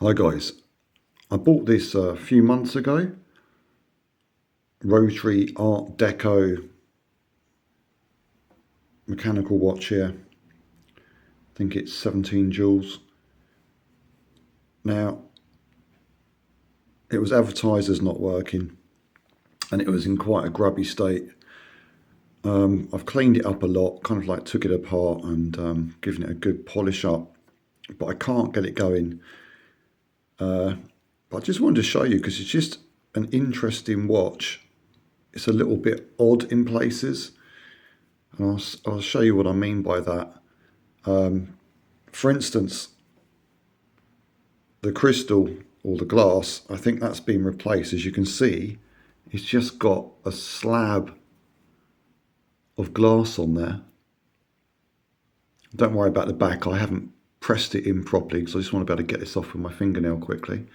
Hi guys, I bought this a few months ago, Rotary Art Deco mechanical watch here. I think it's 17 joules. Now, it was advertised as not working and it was in quite a grubby state. I've cleaned it up a lot, kind of like took it apart and given it a good polish up, but I can't get it going. But I just wanted to show you because it's just an interesting watch. It's a little bit odd in places. And I'll show you what I mean by that. For instance, the crystal or the glass, I think that's been replaced. As you can see, it's just got a slab of glass on there. Don't worry about the back. I haven't pressed it in properly because I just want to be able to get this off with my fingernail quickly.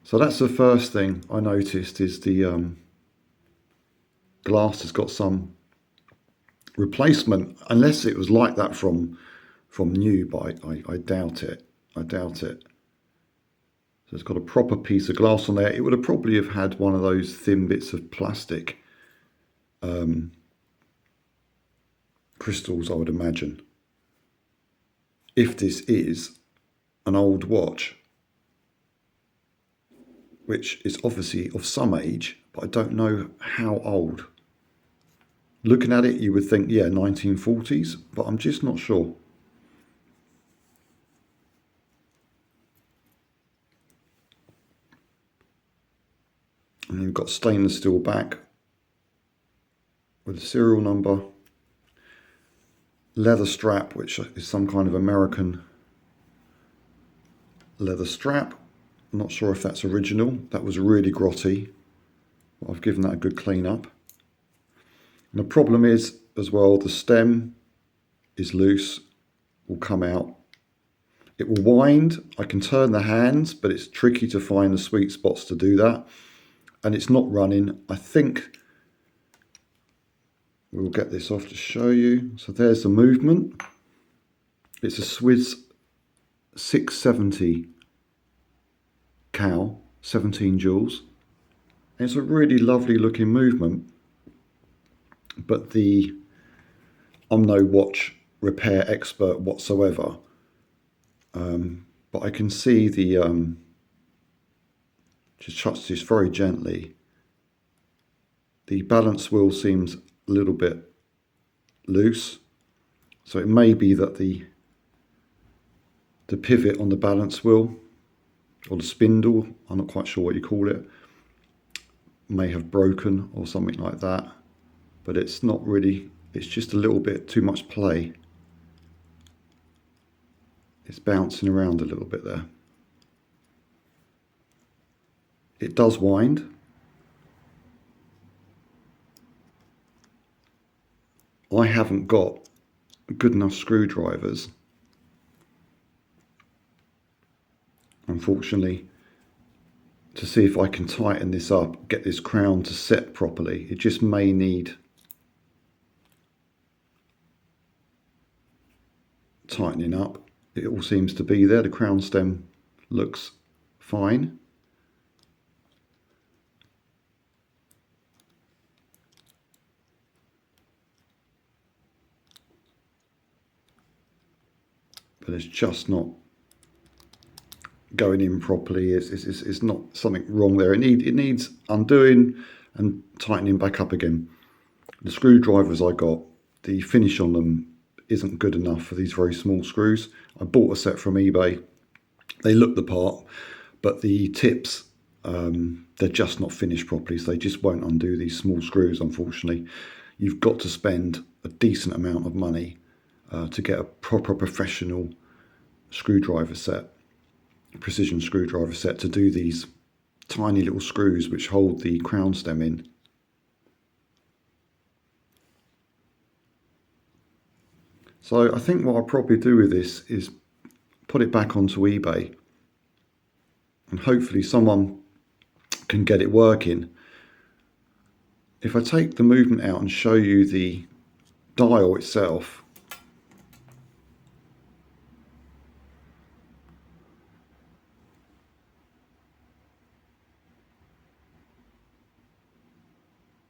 So that's the first thing I noticed is the glass has got some replacement, unless it was like that from new, but I doubt it. I doubt it. So it's got a proper piece of glass on there. It would have probably have had one of those thin bits of plastic crystals, I would imagine. If this is an old watch, which is obviously of some age, but I don't know how old. Looking at it, you would think, yeah, 1940s, but I'm just not sure. And you've got stainless steel back with a serial number, leather strap, which is some kind of American leather strap. I'm not sure if that's original. That was really grotty. I've given that a good clean up. And the problem is, as well, the stem is loose, will come out. It will wind. I can turn the hands, but it's tricky to find the sweet spots to do that. And it's not running. I think we'll get this off to show you. So there's the movement. It's a Swiss 670 cal, 17 joules. It's a really lovely looking movement, but I'm no watch repair expert whatsoever. But I can see just touch this very gently. The balance wheel seems a little bit loose, so it may be that the pivot on the balance wheel or the spindle, I'm not quite sure what you call it, may have broken or something like that, but it's not really, it's just a little bit too much play. It's bouncing around a little bit there. It does wind. I haven't got good enough screwdrivers, unfortunately, to see if I can tighten this up, get this crown to set properly. It just may need tightening up. It all seems to be there. The crown stem looks fine. But it's just not going in properly. It's not something wrong there. It needs undoing and tightening back up again. The screwdrivers I got, the finish on them isn't good enough for these very small screws. I bought a set from eBay. They look the part, but the tips, they're just not finished properly, so they just won't undo these small screws, unfortunately. You've got to spend a decent amount of money to get a proper professional screwdriver set, precision screwdriver set, to do these tiny little screws which hold the crown stem in. So I think what I'll probably do with this is put it back onto eBay and hopefully someone can get it working. If I take the movement out and show you the dial itself,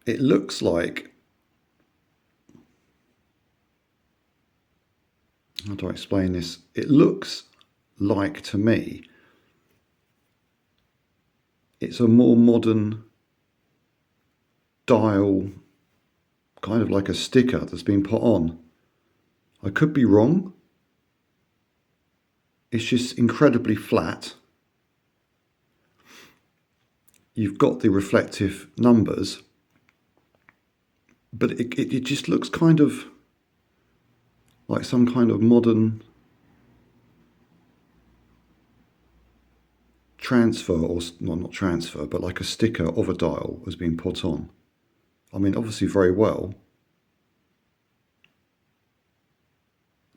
it looks like, how do I explain this? It looks like, to me, it's a more modern dial, kind of like a sticker that's been put on. I could be wrong. It's just incredibly flat. You've got the reflective numbers, but it just looks kind of like some kind of modern transfer, or well, not transfer, but like a sticker of a dial has been put on. I mean, obviously very well.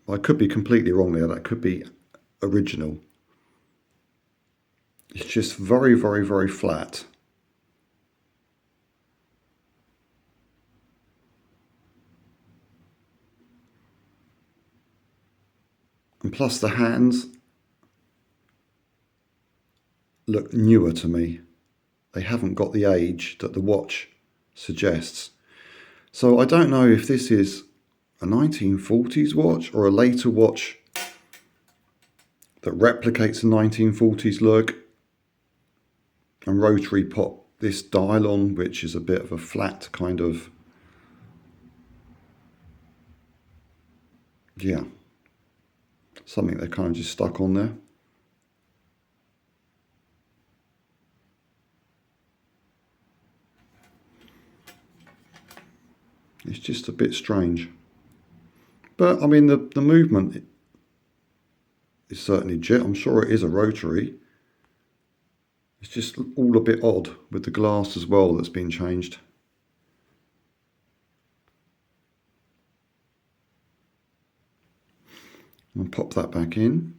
I could be completely wrong there. That could be original. It's just very, very, very flat. And plus the hands look newer to me. They haven't got the age that the watch suggests. So I don't know if this is a 1940s watch or a later watch that replicates a 1940s look. And Rotary put this dial on, which is a bit of a flat kind of, yeah, something they kind of just stuck on there. It's just a bit strange. But I mean, the movement is certainly jet. I'm sure it is a Rotary. It's just all a bit odd with the glass as well that's been changed. I'll pop that back in.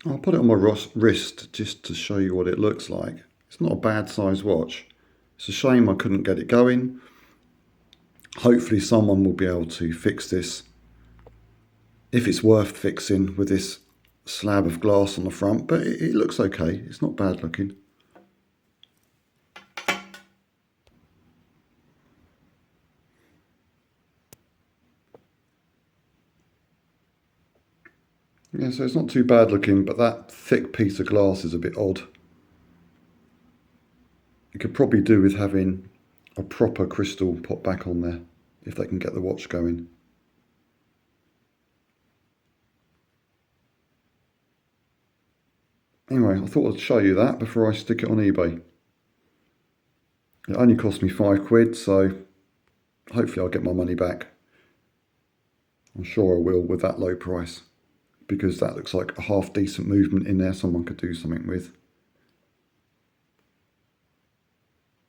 I'll put it on my wrist just to show you what it looks like. It's not a bad size watch. It's a shame I couldn't get it going. Hopefully someone will be able to fix this, if it's worth fixing, with this slab of glass on the front, but it looks okay. It's not bad looking. Yeah, so it's not too bad looking, but that thick piece of glass is a bit odd. You could probably do with having a proper crystal put back on there, if they can get the watch going. Anyway, I thought I'd show you that before I stick it on eBay. It only cost me £5, so hopefully I'll get my money back. I'm sure I will with that low price, because that looks like a half decent movement in there someone could do something with.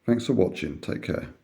Thanks for watching. Take care.